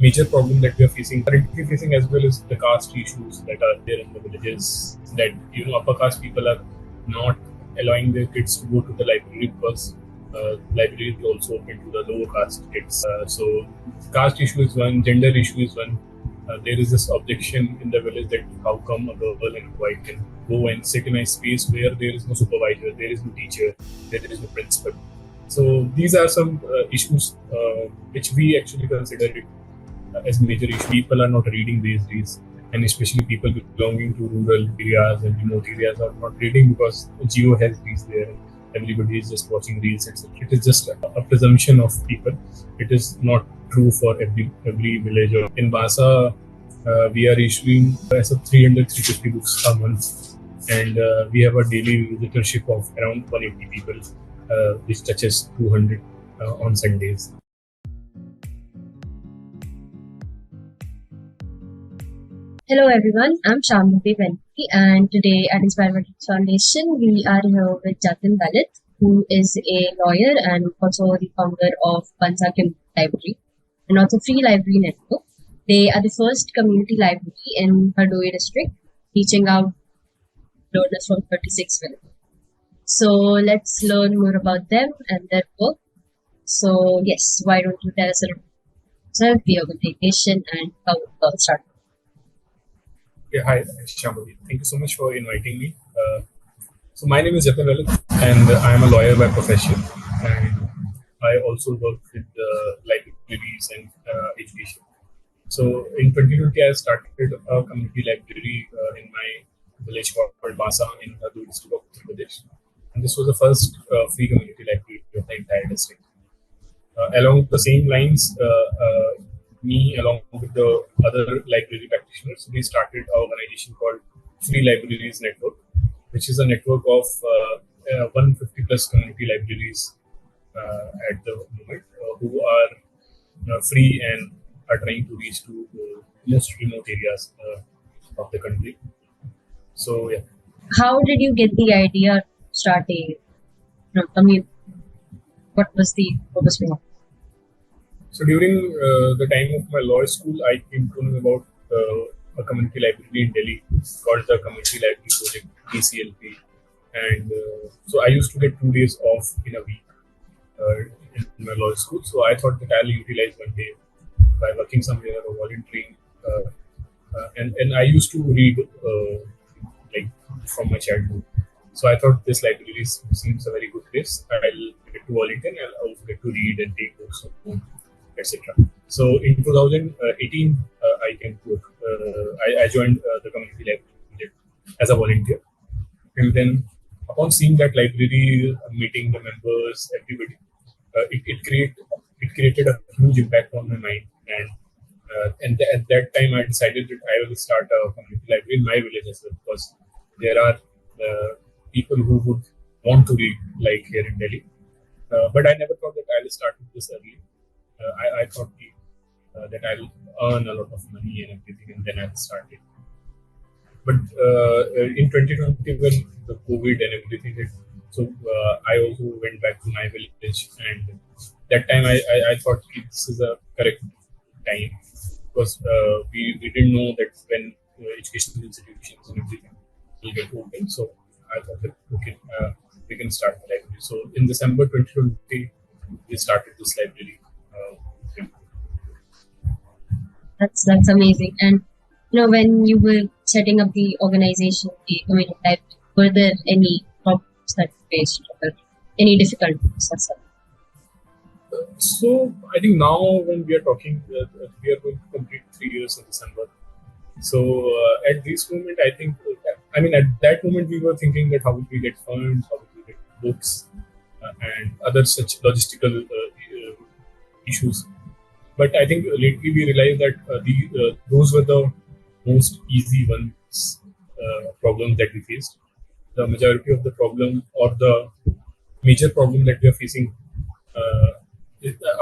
major problem that we are currently facing, as well as the caste issues that are there in the villages, that upper caste people are not allowing their kids to go to the library because library is also open to the lower caste kids. So caste issue is one, gender issue is one. There is this objection in the village that how come a girl and a boy can go and sit in a space where there is no supervisor, there is no teacher, there is no principal. So these are some issues which we actually consider it as major issues. People are not reading these days, and especially people belonging to rural areas and remote areas are not reading because Geo has these there. Everybody is just watching reels, etc. It is just a presumption of people. It is not true for every village. Or in Bansa, we are issuing as of 300-350 books a month, and we have a daily visitorship of around 180 people, which touches 200 on Sundays. Hello everyone, I'm Shambhavi, and today at InspiredByDreams Foundation, we are here with Jatin Lalit, who is a lawyer and also the founder of Bansa Community Library, and also Free Library Network. They are the first community library in Hardoi District, reaching out learners from 36 villages. So let's learn more about them and their work. So yes, why don't you tell us a little about your organization and how it all started? Yeah, hi, Shambhavi. Thank you so much for inviting me. So my name is Jatin Lalit, and I am a lawyer by profession, and I also work with libraries and education. So in 2020, I started a community library in my village called Bansa in Hardoi District of Uttar Pradesh, and this was the first free community library of the entire district. Along the same lines, me along with the other library practitioners, we started an organization called Free Libraries Network, which is a network of 150 plus community libraries at the moment who are free and are trying to reach to most remote areas of the country. So yeah. How did you get the idea to start a community? What was the purpose behind? So during the time of my law school, I came to know about a community library in Delhi called the Community Library Project (KCLP), and so I used to get 2 days off in a week in my law school. So I thought that I'll utilize one day by working somewhere or volunteering, and I used to read like from my childhood. So I thought this library seems a very good place. I'll get to volunteer and I'll also get to read and take notes of home, etc. So in 2018, I came to I joined the community library as a volunteer, and then upon seeing that library, meeting the members, everybody, it created a huge impact on my mind, and at that time I decided that I will start a community library in my village as well, because there are people who would want to read like here in Delhi, but I never thought that I'll start with this early. I thought that I'll earn a lot of money and everything, and then I'll start it. But in 2020, when the COVID and everything hit, so I also went back to my village, and that time I thought this is a correct time, because we didn't know that when educational institutions and everything will get open. So I thought that okay, we can start the library. So in December 2020, we started this library. That's amazing. And when you were setting up the organization, the community library, were there any problems that you faced, or any difficulties? So I think now when we are talking, we are going to complete 3 years in December. So at this moment, I think, at that moment we were thinking that how would we get funds, how would we get books, and other such logistical issues. But I think lately we realized that those were the most easy ones, problems that we faced. The majority of the problem, or the major problem that we are facing,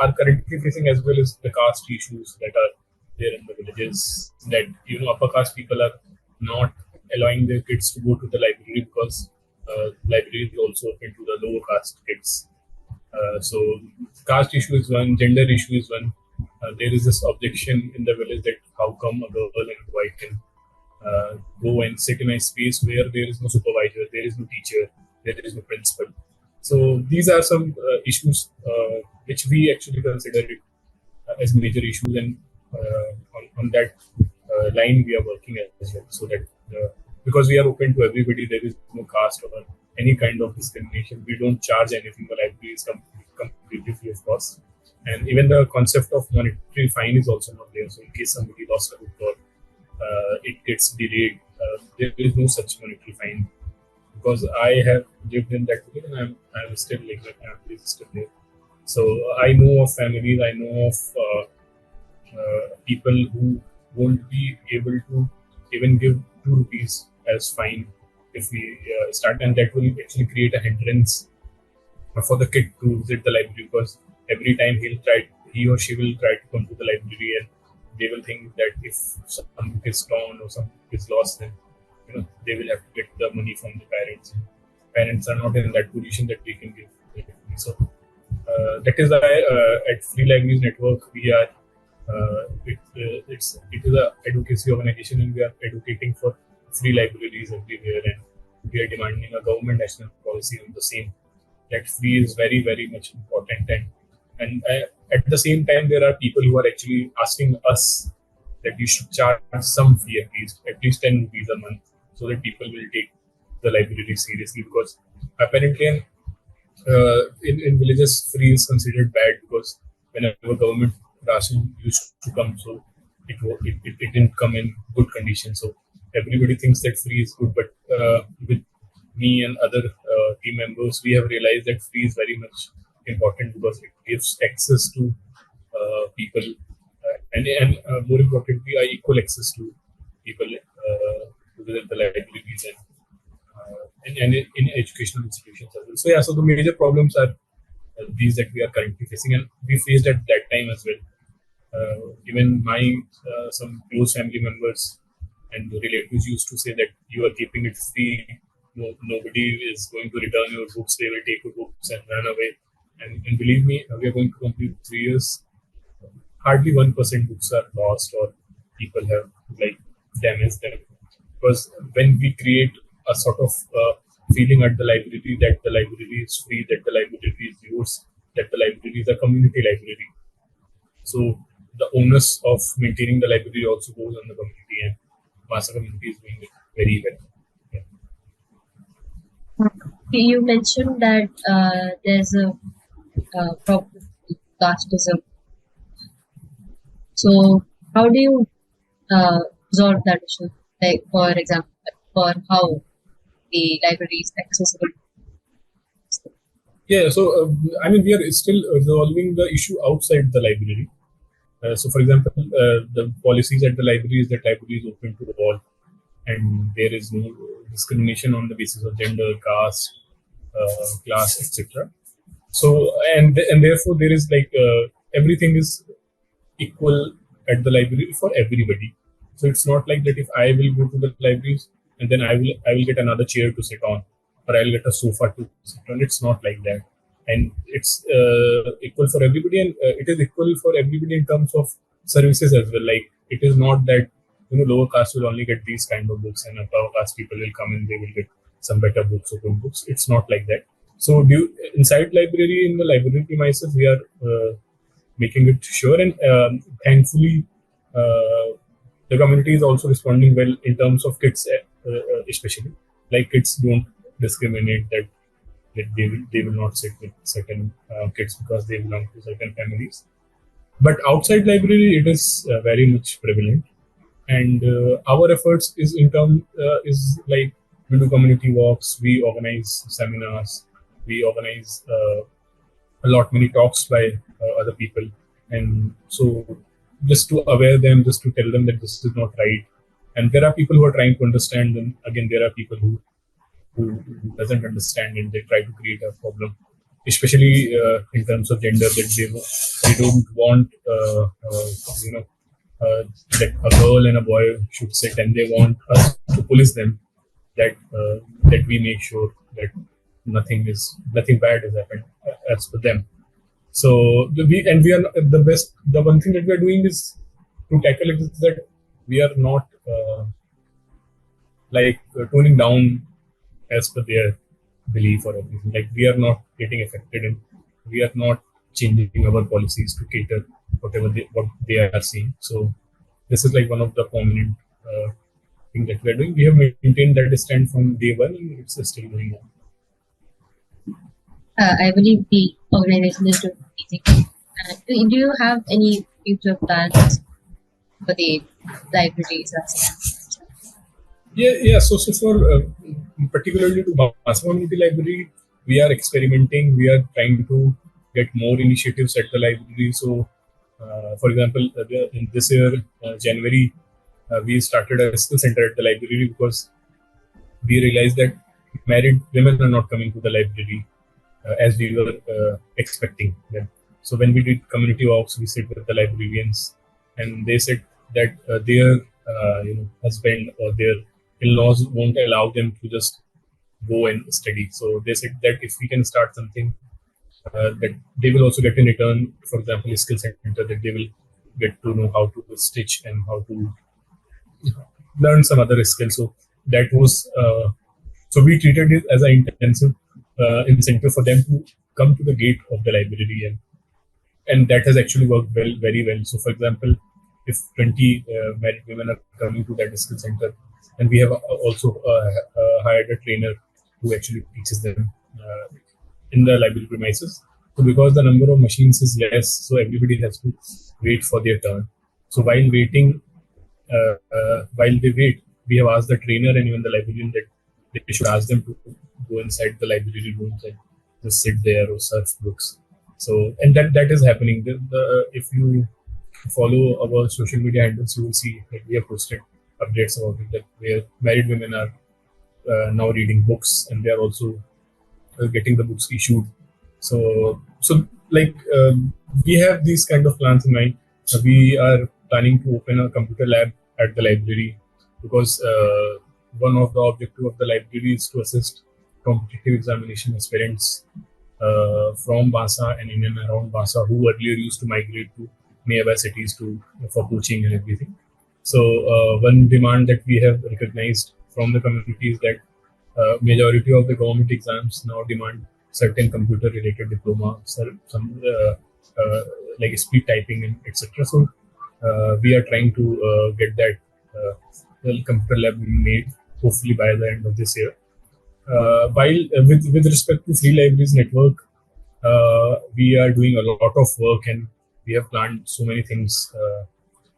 are currently facing, as well as the caste issues that are there in the villages, that upper caste people are not allowing their kids to go to the library because library is also open to the lower caste kids. So caste issue is one, gender issue is one. there is this objection in the village that how come a girl and a boy can go and sit in a space where there is no supervisor, there is no teacher, there is no principal. So these are some issues which we actually consider it as major issues, and on that line we are working as well. So that because we are open to everybody, there is no caste or any kind of discrimination. We don't charge anything. The library is completely free of cost, and even the concept of monetary fine is also not there. So in case somebody lost a book or it gets delayed, there is no such monetary fine, because I have lived in that village and I'm still like my family is still there. So I know of families, I know of people who won't be able to even give 2 rupees as fine if we start, and that will actually create a hindrance for the kid to visit the library, because every time he or she will try to come to the library, and they will think that if some book is torn or some book is lost, then they will have to get the money from the parents. Parents are not in that position that they can give. So that is why at Free Libraries Network we are it is a advocacy organization, and we are advocating for free libraries everywhere, and we are demanding a government national policy on the same. That free is very very much important, and at the same time there are people who are actually asking us that you should charge some fee, at least 10 rupees a month, so that people will take the library seriously, because apparently in villages free is considered bad, because whenever government ration used to come, so it didn't come in good condition. So everybody thinks that free is good, but with me and other team members, we have realized that free is very much important, because it gives access to people, and more importantly, equal access to people to visit the libraries, and in educational institutions as well. So yeah, so the major problems are these that we are currently facing, and we faced at that time as well. Even my some close family members and relatives used to say that you are keeping it free. No, nobody is going to return your books. They will take your books and run away. And believe me, we are going to complete 3 years. Hardly 1% books are lost, or people have like damaged them. Because when we create a sort of feeling at the library that the library is free, that the library is yours, that the library is a community library. So the onus of maintaining the library also goes on the community, and Bansa community is doing it very well. You mentioned that there's a problem with casteism. So how do you resolve that issue? Like, for example, for how the library is accessible. Yeah, so I mean, we are still resolving the issue outside the library. So, for example, the policies at the library is that library is open to all, and there is no discrimination on the basis of gender, caste, class, etc. So, and therefore there is like everything is equal at the library for everybody. So it's not like that if I will go to the libraries and then I will get another chair to sit on, or I'll get a sofa to sit on. It's not like that, and it's equal for everybody, and it is equal for everybody in terms of services as well. Like, it is not that lower caste will only get these kind of books, and upper caste people will come and they will get some better books or good books. It's not like that. So inside library, in the library premises, we are making it sure, and thankfully the community is also responding well in terms of kids, especially. Like, kids don't discriminate that they will not sit with certain kids because they belong to certain families. But outside library, it is very much prevalent, and our efforts is like, we do community walks, we organize seminars, we organize a lot many talks by other people, and so just to aware them, just to tell them that this is not right. And there are people who are trying to understand, and again there are people who doesn't understand, and they try to create a problem, especially in terms of gender, that they don't want that a girl and a boy should sit, and they want us to police them, that we make sure that nothing bad has happened as for them. So we are the best. The one thing that we are doing is to tackle it is that we are not toning down as per their belief or everything. Like we are not getting affected, and we are not changing our policies to cater what they are seeing. So this is like one of the prominent thing that we are doing. We have maintained that stand from day one, and it's still going on. I believe the organization is doing amazing. Do you have any future plans for the libraries? Yeah. So for particularly to Bansa Community Library, we are experimenting. We are trying to get more initiatives at the library. So, for example, in this year, January, we started a skill center at the library because we realized that married women are not coming to the library as we were expecting them. So when we did community walks, we sit with the librarians, and they said that their husband or their in-laws won't allow them to just go and study. So they said that if we can start something that they will also get in return, for example, a skill center, that they will get to know how to stitch and how to learn some other skills. So that was so we treated it as an intensive incentive for them to come to the gate of the library, and that has actually worked very well. So, for example, if 20 married women are coming to that skill center, and we have also hired a trainer who actually teaches them in the library premises. So, because the number of machines is less, so everybody has to wait for their turn. So, while they wait, we have asked the trainer and even the librarian that they should ask them to go inside the library rooms and just sit there or search books. So, and that is happening. If you follow our social media handles, you will see that we have posted updates about it, that where married women are now reading books, and they are also getting the books issued. So like we have these kind of plans in mind. We are planning to open a computer lab at the library because one of the objective of the library is to assist competitive examination aspirants from Bansa and in and around Bansa who earlier used to migrate to nearby cities to for coaching and everything. So one demand that we have recognized from the community is that majority of the government exams now demand certain computer related diploma, some like speed typing and etc. So we are trying to get that computer lab made hopefully by the end of this year. While with respect to free libraries network, we are doing a lot of work, and we have planned so many things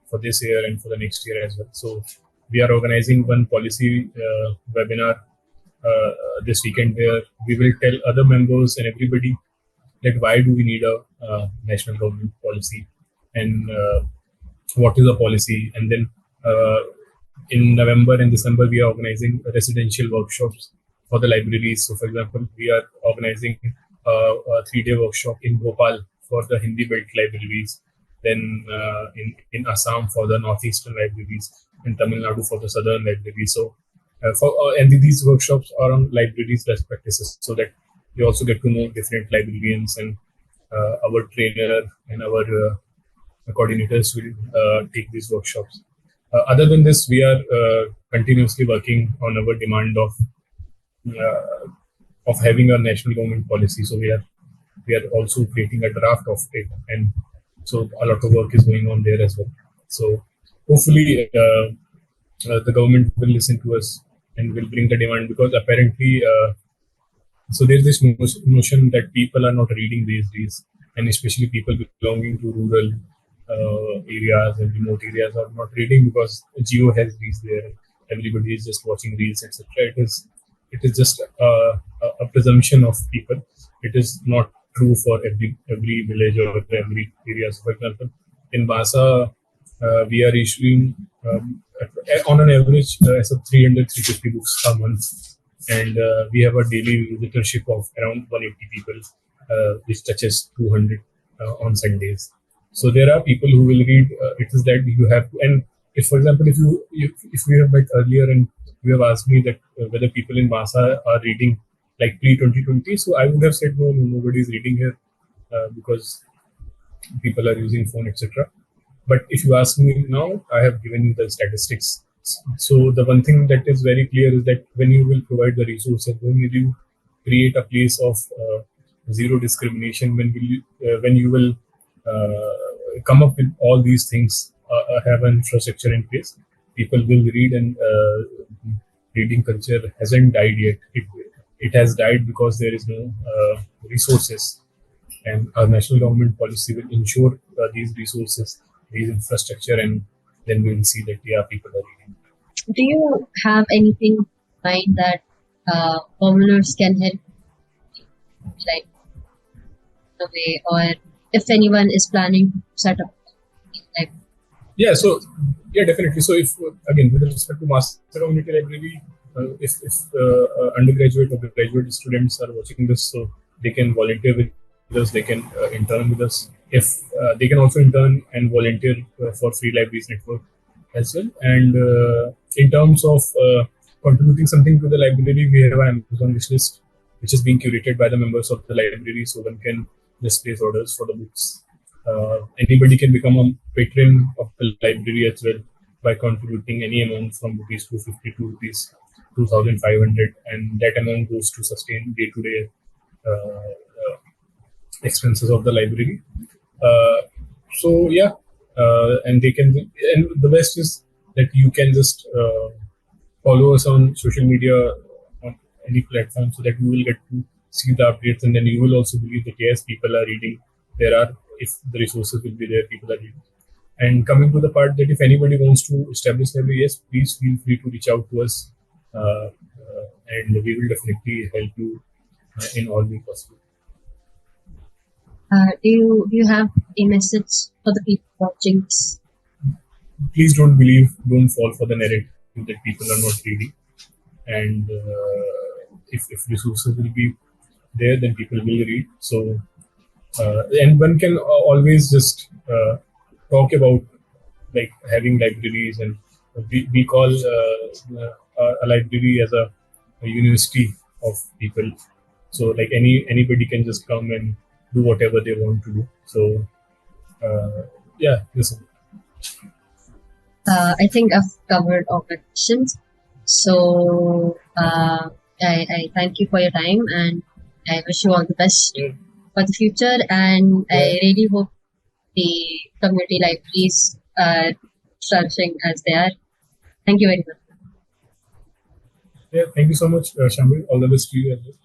for this year and for the next year as well. So we are organizing one policy webinar this weekend where we will tell other members and everybody that why do we need a national government policy, and what is the policy. And then in November and December, we are organizing residential workshops for the libraries. So, for example, we are organizing a 3-day workshop in Bhopal for the Hindi belt libraries, then in Assam for the northeastern libraries, in Tamil Nadu for the southern libraries. So, and these workshops are on libraries best practices, so that you also get to know different librarians, and our trainer and our coordinators will take these workshops. Other than this, we are continuously working on our demand of having a national government policy. So we are also creating a draft of it, and so a lot of work is going on there as well. So hopefully the government will listen to us and will bring the demand, because apparently so there's this notion that people are not reading these days, and especially people belonging to rural areas and remote areas are not reading because Geo has reels there. Everybody is just watching reels, etc. It is just a presumption of people. It is not true for every village or every area. So, for example, in Bansa, we are issuing on an average 300-350 books a month, and we have a daily visitorship of around 180 people, which touches 200 on Sundays. So there are people who will read. It is that you have to, and if, for example, if we have met earlier and you have asked me that whether people in Bansa are reading like pre 2020, so I would have said no, nobody is reading here because people are using phone, etc. But if you ask me now, I have given the statistics. So the one thing that is very clear is that when you will provide the resources, when will you create a place of zero discrimination, when you will come up with all these things, have an infrastructure in place, people will read, and reading culture hasn't died yet. It has died because there is no resources, and our national government policy will ensure these resources, these infrastructure, and then we will see that people are reading. Do you have anything in mind that commoners can help, like in a way, or if anyone is planning to set up like? Yeah, so yeah, definitely. So if again with respect to Bansa Community Library, if undergraduate or graduate students are watching this, so they can volunteer with us, they can intern with us. If they can also intern and volunteer for Free Libraries Network as well. And in terms of contributing something to the library, we have an Amazon wish list, which is being curated by the members of the library, so one can just place orders for the books. Anybody can become a patron of the library as well by contributing any amount from rupees 250 to rupees 2,500, and that amount goes to sustain day-to-day expenses of the library. So yeah, and they can, and the best is that you can just follow us on social media on any platform, so that you will get to see the updates, and then you will also believe that yes, people are reading. There are, if the resources will be there, people are reading. And coming to the part that if anybody wants to establish library, yes, please feel free to reach out to us, and we will definitely help you in all way possible. Do you have a message for the people watching this? Please don't fall for the narrative that people are not reading. And if resources will be there, then people will read. So, and one can always just talk about like having libraries, and we call a library as a university of people. So like anybody can just come and do whatever they want to do. So yeah, listen. I think I've covered all the questions. So I thank you for your time, and I wish you all the best Yeah. for the future. And I Yeah. really hope the community libraries are flourishing as they are. Thank you very much. Yeah, thank you so much, Shambhavi. All the best to you as well.